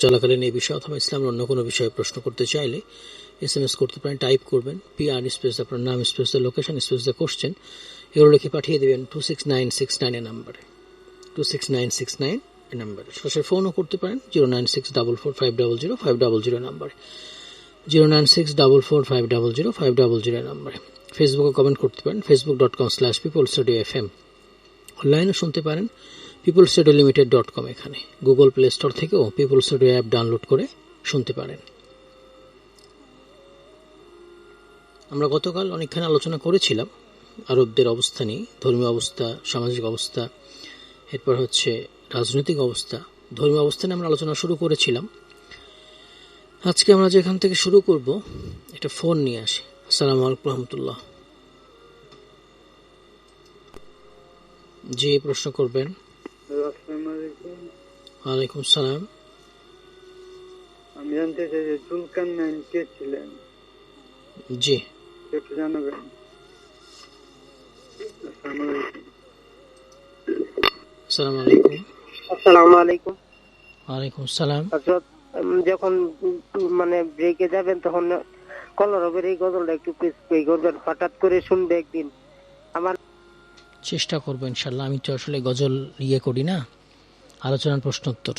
চলাকালীন এই বিষয়ে অথবা ইসলামের অন্য কোনো বিষয়ে প্রশ্ন করতে চাইলে SMS করতে পারেন, টাইপ করবেন PR স্পেস আপনার নাম space the location space the question, এগুলো লিখে পাঠিয়ে দেবেন 26969 এর নাম্বারে, 26969 এর নাম্বারে। সরাসরি ফোনও করতে পারেন 09644500500 নাম্বারে, 09644500500 নাম্বারে। ফেসবুকে কমেন্ট করতে পারেন facebook.com/peoplestudiofm। অনলাইনে শুনতে পারেন peoplestudiolimited.com, এখানে গুগল প্লে স্টোর থেকেও পিপল স্টুডিও অ্যাপ ডাউনলোড করে শুনতে পারেন। আমরা গতকাল অনেকখানি আলোচনা করেছিলাম আরবদের অবস্থা নিয়ে, ধর্মীয় অবস্থা, সামাজিক অবস্থা, এরপর হচ্ছে রাজনৈতিক অবস্থা। ধর্মীয় অবস্থা নিয়ে আমরা আলোচনা শুরু করেছিলাম। আজকে আমরা যেখান থেকে শুরু করব একটা ফোন নিয়ে আসি। আসসালামু আলাইকুম রহমতুল্লাহ। জি, প্রশ্ন করবেন। ওয়ালাইকুম সালাম। আমি জানতে চাই যে জুলকারনাইন কে ছিলেন? জি, একটু জানাবেন। আসসালামু আলাইকুম। আসসালামু আলাইকুম। ওয়ালাইকুম সালাম। হযরত যখন মানে ব্রেকে যাবেন তখন কলরবের এই গজলটা একটু প্লে করবেন, হঠাৎ করে শুনবে একদিন। আমার চেষ্টা করবো ইনশাল্লাহ। আমি তো আসলে গজল করি না, আলোচনার প্রশ্নোত্তর।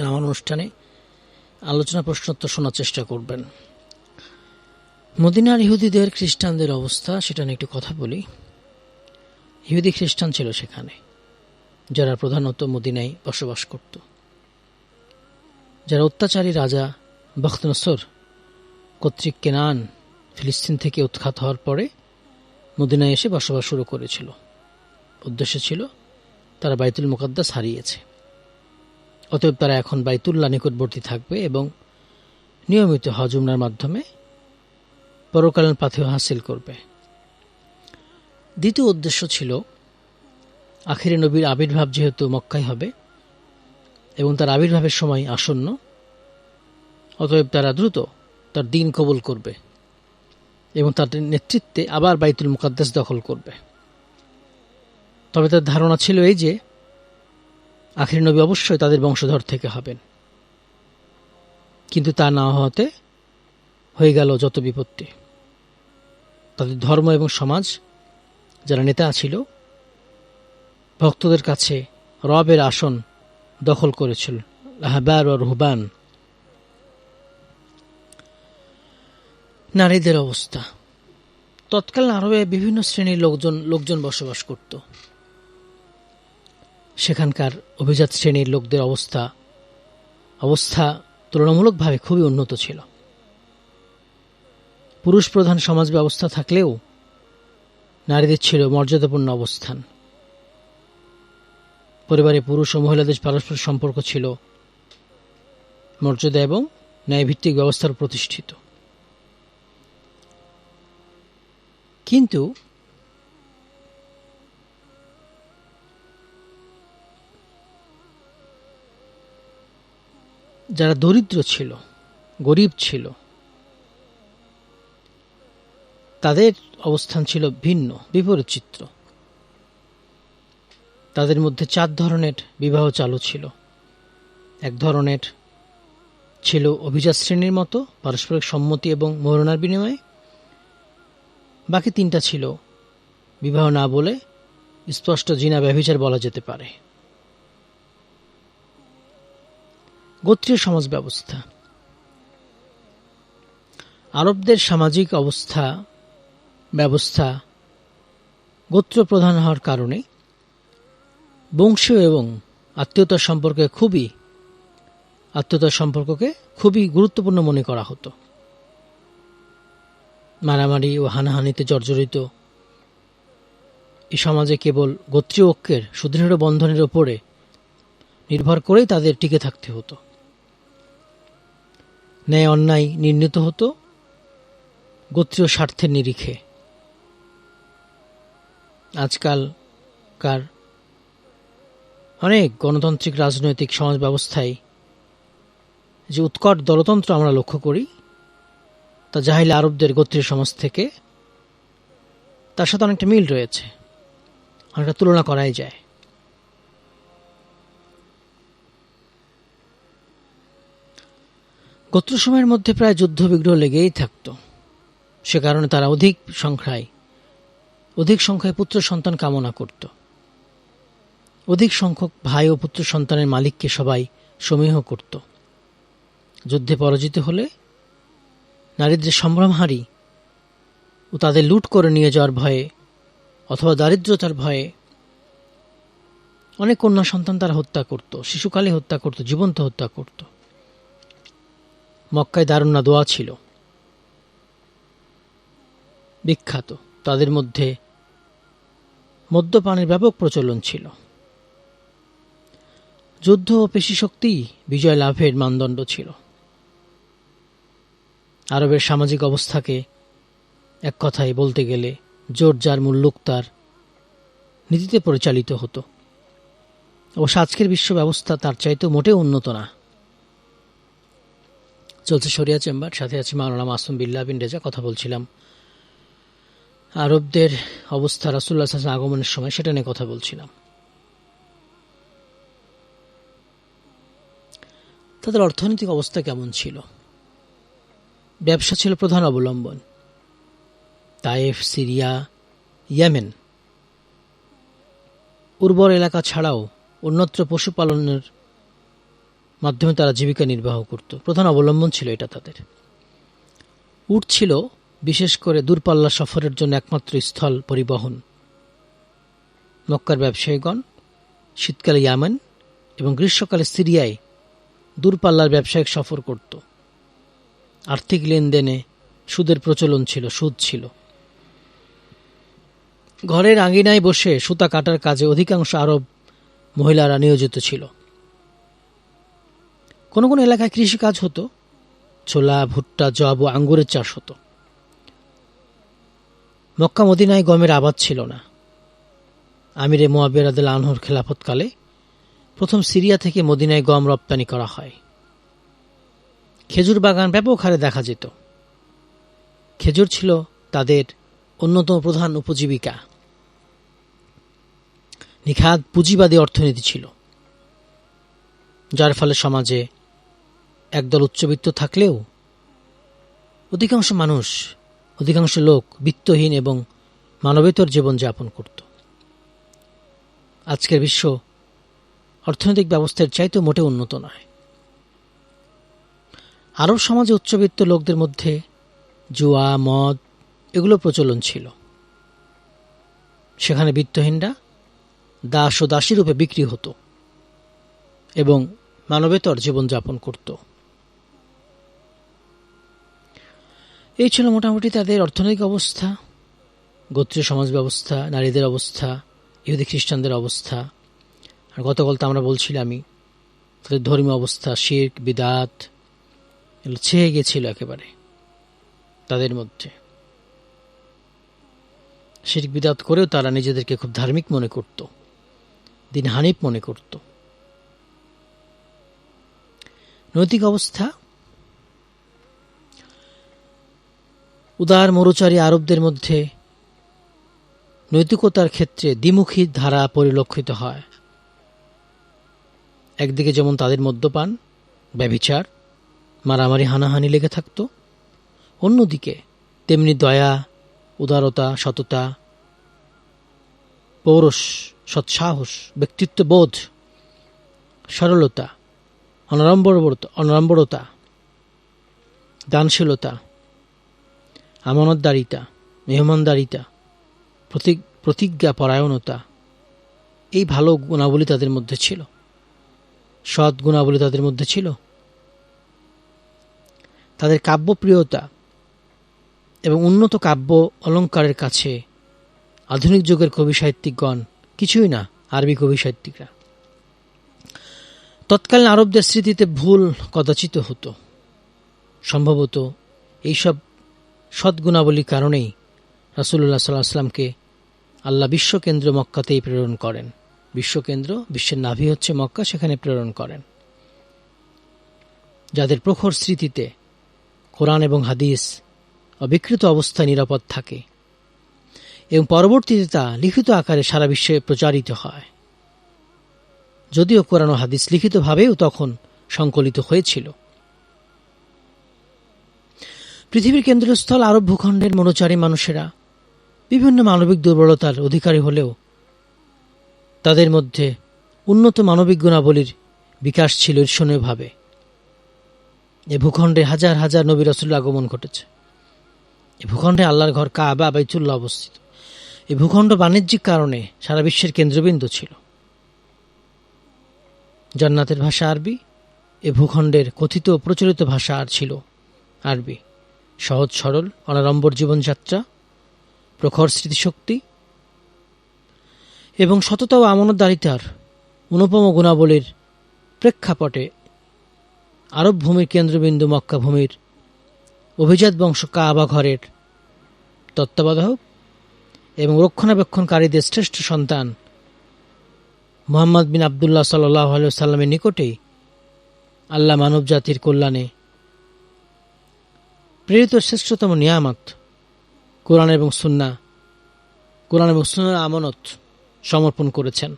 আমার অনুষ্ঠানে আলোচনা প্রশ্নোত্তর শোনার চেষ্টা করবেন। মদিনার ইহুদিদের খ্রিস্টানদের অবস্থা, সেটা নিয়ে একটু কথা বলি। ইহুদি খ্রিস্টান ছিল সেখানে, যারা প্রধানত মদিনায় বসবাস করত। যারা অত্যাচারী রাজা বখতনসর কর্তৃক কেনান ফিলিস্তিন থেকে উৎখাত হওয়ার পরে মদিনায় এসে বসবাস শুরু করেছিল। উদ্দেশ্য ছিল তারা বাইতুল মুকাদ্দাস হারিয়েছে, অতএব তারা এখন বাইতুল্লাহ নিকটবর্তী থাকবে এবং নিয়মিত হজ উমরার মাধ্যমে পরকালীন পাথেয় হাসিল করবে। দ্বিতীয় উদ্দেশ্য ছিল আখিরে নবীর আবির্ভাব যেহেতু মক্কায় হবে এবং তার আবির্ভাবের সময় আসন্ন, অতএব তারা দ্রুত তার দিন কবুল করবে এবং তার নেতৃত্বে আবার বাইতুল মুকাদ্দাস দখল করবে। তবে তার ধারণা ছিল এই যে আখিরে নবী অবশ্যই তাদের বংশধর থেকে হবেন, কিন্তু তা না হওয়াতে হয়ে গেল যত বিপত্তি। তাদের ধর্ম এবং সমাজ, যারা নেতা ছিল, ভক্তদের কাছে রবের আসন দখল করেছিল, আহবার ও রুহবান। নারীদের অবস্থা, তৎকালীন আরবে বিভিন্ন শ্রেণীর লোকজন বসবাস করত। সেখানকার অভিজাত শ্রেণীর লোকদের অবস্থা তুলনামূলকভাবে খুবই উন্নত ছিল। পুরুষ প্রধান সমাজ ব্যবস্থা থাকলেও নারীদের ছিল মর্যাদাপূর্ণ অবস্থান। পরিবারে পুরুষ ও মহিলাদের পারস্পরিক সম্পর্ক ছিল মর্যাদা এবং ন্যায়ভিত্তিক ব্যবস্থার প্রতিষ্ঠিত। কিন্তু যারা দরিদ্র ছিল, গরিব ছিল, তাদের অবস্থান ছিল ভিন্ন, বিপরীত চিত্র। তাদের মধ্যে 4 ধরনের বিবাহ চালু ছিল। এক ধরনের ছিল অভিজাত শ্রেণীর মতো পারস্পরিক সম্মতি এবং মোহরানার বিনিময়ে। বাকি 3টা ছিল বিবাহ না বলে স্পষ্ট জিনা ব্যভিচার বলা যেতে পারে। গোত্রীয় সমাজ ব্যবস্থা, আরবদের সামাজিক ব্যবস্থা গোত্র প্রধান হওয়ার কারণে বংশীয় এবং আত্মীয়তার সম্পর্ককে খুবই গুরুত্বপূর্ণ মনে করা হতো। মারামারি ও হানাহানিতে জর্জরিত এই সমাজে কেবল গোত্রীয় ঐক্যের সুদৃঢ় বন্ধনের ওপরে নির্ভর করেই তাদের টিকে থাকতে হতো। ন্যায় অন্যায় নির্ণীত হতো গোত্রীয় স্বার্থের নিরিখে। আজকালকার অনেক গণতান্ত্রিক রাজনৈতিক সমাজ ব্যবস্থায় যে উৎকট দলতন্ত্র আমরা লক্ষ্য করি, তা জাহিলি আরবদের গোত্রীয় সমাজ থেকে তার সাথে অনেকটা মিল রয়েছে, অনেকটা তুলনা করাই যায়। গোত্রসমূহের মধ্যে প্রায় যুদ্ধ বিগ্রহ লেগেই থাকত। সে কারণে তারা অধিক সংখ্যায় পুত্র সন্তান কামনা করত। অধিক সংখ্যক ভাই ও পুত্র সন্তানের মালিককে সবাই সমীহ করত। যুদ্ধে পরাজিত হলে নারীদের সম্ভ্রমহারী ও তাদের লুট করে নিয়ে যাওয়ার ভয়ে অথবা দারিদ্রতার ভয়ে অনেক কন্যা সন্তান তারা হত্যা করত, শিশুকালে হত্যা করত, জীবন্ত হত্যা করত। মক্কায় দারুন নাদওয়া ছিল বিখ্যাত। তাদের মধ্যে মদ্যপানের ব্যাপক প্রচলন ছিল। যুদ্ধ ও পেশিশক্তি বিজয় লাভের মানদণ্ড ছিল। আরবের সামাজিক অবস্থাকে এক কথায় বলতে গেলে জোর যার মুল্লুক তার নীতিতে পরিচালিত হতো। অবশ্য আজকের বিশ্ব ব্যবস্থা তার চাইতেও মোটেও উন্নত না। চলছে শরিয়া চেম্বার, সাথে আছি মাওলানা মাসুম বিল্লাহ বিন রেজা। কথা বলছিলাম আরবদের অবস্থা রাসূলুল্লাহ সাল্লাল্লাহু আলাইহি ওয়াসাল্লাম আগমনের সময়, সেটা নিয়ে কথা বলছিলাম। তাদের অর্থনৈতিক অবস্থা কেমন ছিল? ব্যবসা ছিল প্রধান অবলম্বন। তায়েফ, সিরিয়া, ইয়েমেন উর্বর এলাকা ছাড়াও অন্যত্র পশুপালনের মাধ্যমে তারা জীবিকা নির্বাহ করত। প্রধান অবলম্বন ছিল এটা তাদের। উট ছিল বিশেষ করে দূরপাল্লা সফরের জন্য একমাত্র স্থল পরিবহন। মক্কার ব্যবসায়ীগণ শীতকালে ইয়ামেন এবং গ্রীষ্মকালে সিরিয়ায় দূরপাল্লার ব্যবসায়িক সফর করত। আর্থিক লেনদেনে সুদের প্রচলন ছিল, সুদ ছিল। ঘরের আঙিনায় বসে সুতা কাটার কাজে অধিকাংশ আরব মহিলারা নিয়োজিত ছিল। কোন কোন এলাকায় কৃষিকাজ হতো, ছোলা, ভুট্টা, জব ও আঙ্গুরের চাষ হতো। মক্কা মদিনায় গমের আবাদ ছিল না। আমিরে মুআবিয়া রাদিয়াল্লাহু আনহুর খেলাফতকালে প্রথম সিরিয়া থেকে মদিনায় গম রপ্তানি করা হয়। খেজুর বাগান ব্যাপক হারে দেখা যেত। খেজুর ছিল তাদের অন্যতম প্রধান উপজীবিকা। নিখাদ পুঁজিবাদী অর্থনীতি ছিল, যার ফলে সমাজে একদল উচ্চবিত্ত থাকলেও অধিকাংশ লোক বিত্তহীন এবং মানবেতর জীবনযাপন করত। আজকের বিশ্ব অর্থনৈতিক ব্যবস্থার চাইতে মোটে উন্নত নয়। আরব সমাজে উচ্চবিত্ত লোকদের মধ্যে জুয়া, মদ এগুলো প্রচলন ছিল। সেখানে বিত্তহীনরা দাস ও দাসী রূপে বিক্রি হতো এবং মানবেতর জীবনযাপন করত। এই ছিল মোটামুটি তাদের অর্থনৈতিক অবস্থা, গোত্রীয় সমাজ ব্যবস্থা, নারীদের অবস্থা, ইহুদি খ্রিস্টানদের অবস্থা। আর গতকাল তো আমরা বলছিলামই তাদের ধর্মীয় অবস্থা, শিরক, বিদআত এগুলো ছেয়ে গেছিল একেবারে তাদের মধ্যে। শিরক বিদআত করেও তারা নিজেদেরকে খুব ধার্মিক মনে করত, দিন হানিফ মনে করত। নৈতিক অবস্থা, উদার মরুচারী আরবদের মধ্যে নৈতিকতার ক্ষেত্রে দ্বিমুখী ধারা পরিলক্ষিত হয়। একদিকে যেমন তাদের মদ্যপান, ব্যভিচার, মারামারি, হানাহানি লেগে থাকত, অন্যদিকে তেমনি দয়া, উদারতা, সততা, পৌরুষ, সৎসাহস, ব্যক্তিত্ববোধ, সরলতা, অনড়ম্বরতা, দানশীলতা, আমানতদারিতা, মেহমানদারিতা, প্রতিজ্ঞা পরায়ণতা, এই ভালো গুণাবলী তাদের মধ্যে ছিল, সৎ গুণাবলী তাদের মধ্যে ছিল। তাদের কাব্যপ্রিয়তা এবং উন্নত কাব্য অলঙ্কারের কাছে আধুনিক যুগের কবি সাহিত্যিকগণ কিছুই না, আরবি কবি সাহিত্যিকরা। তৎকালীন আরবদের স্মৃতিতে ভুল কদাচিত হতো। সম্ভবত এইসব সদ্গুণাবলীর কারণেই রাসূলুল্লাহ সাল্লাল্লাহু আলাইহি ওয়াসাল্লামকে আল্লাহ বিশ্বকেন্দ্র মক্কাতেই প্রেরণ করেন। বিশ্বকেন্দ্র, বিশ্বের নাভি হচ্ছে মক্কা, সেখানে প্রেরণ করেন। যাদের প্রখর স্মৃতিতে কোরআন এবং হাদিস অবিকৃত অবস্থায় নিরাপদ থাকে এবং পরবর্তীতে তা লিখিত আকারে সারা বিশ্বে প্রচারিত হয়। যদিও কোরআন ও হাদিস লিখিতভাবেও তখন সংকলিত হয়েছিল, পৃথিবীর কেন্দ্রস্থল আরব ভূখণ্ডের মনোচারী মানুষেরা বিভিন্ন মানবিক দুর্বলতার অধিকারী হলেও তাদের মধ্যে উন্নত মানবিক গুণাবলীর বিকাশ ছিল ঈর্ষণীয়ভাবে। এ ভূখণ্ডে হাজার হাজার নবী রাসূলের আগমন ঘটেছে। এ ভূখণ্ডে আল্লাহর ঘর কাবা বাইতুল্লাহ অবস্থিত। এই ভূখণ্ড বাণিজ্যিক কারণে সারা বিশ্বের কেন্দ্রবিন্দু ছিল। জান্নাতের ভাষা আরবি। এ ভূখণ্ডের কথিত ও প্রচলিত ভাষা আর ছিল আরবি। সহজ সরল অনাড়ম্বর জীবনযাত্রা, প্রখর স্মৃতিশক্তি এবং সততা ও আমানতদারিতার অনুপম গুণাবলীর প্রেক্ষাপটে আরব ভূমির কেন্দ্রবিন্দু মক্কা ভূমির অভিজাত বংশ কাবা ঘরের তত্ত্বাবধায়ক এবং রক্ষণাবেক্ষণকারীদের শ্রেষ্ঠ সন্তান মুহাম্মদ বিন আবদুল্লাহ সাল্লাল্লাহু আলাইহি ওয়াসাল্লামের নিকটেই আল্লাহ মানব জাতির কল্যাণে প্রেরিত শ্রেষ্ঠতম নিয়ামত কোরআন এবং সুন্নাহর আমানত সমর্পণ করেছেন।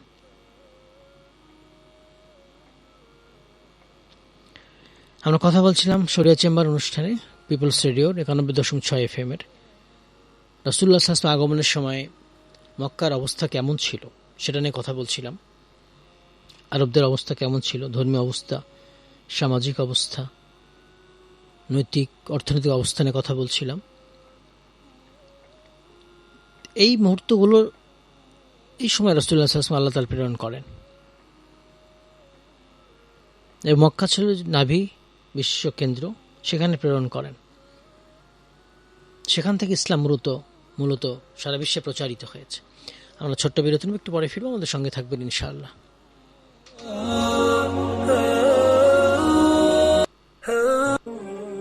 আমরা কথা বলছিলাম শরিয়া চেম্বার অনুষ্ঠানে পিপলস রেডিওর 91.6 FM এর। রাসূলুল্লাহ সাল্লাল্লাহু আলাইহি ওয়াসাল্লাম আগমনের সময় মক্কার অবস্থা কেমন ছিল সেটা নিয়ে কথা বলছিলাম। আরবদের অবস্থা কেমন ছিল, ধর্মীয় অবস্থা, সামাজিক অবস্থা, নৈতিক অর্থনৈতিক অবস্থা নিয়ে কথা বলছিলাম। এই মুহূর্তগুলোর এই সময় রাসূলুল্লাহ সাল্লাল্লাহু আলাইহি ওয়াসাল্লাম আল্লাহ তাআলা প্রেরণ করেন। এই মক্কা ছিল নাভি বিশ্ব কেন্দ্র, সেখানে প্রেরণ করেন। সেখান থেকে ইসলাম মূলত সারা বিশ্বে প্রচারিত হয়েছে। আমরা ছোট্ট বিরতি নেব, একটু পরে ফিরবো। আমাদের সঙ্গে থাকবেন ইনশাআল্লাহ।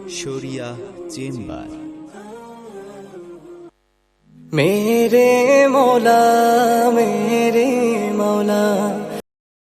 শরিয়া চেম্বার। मेरे मौला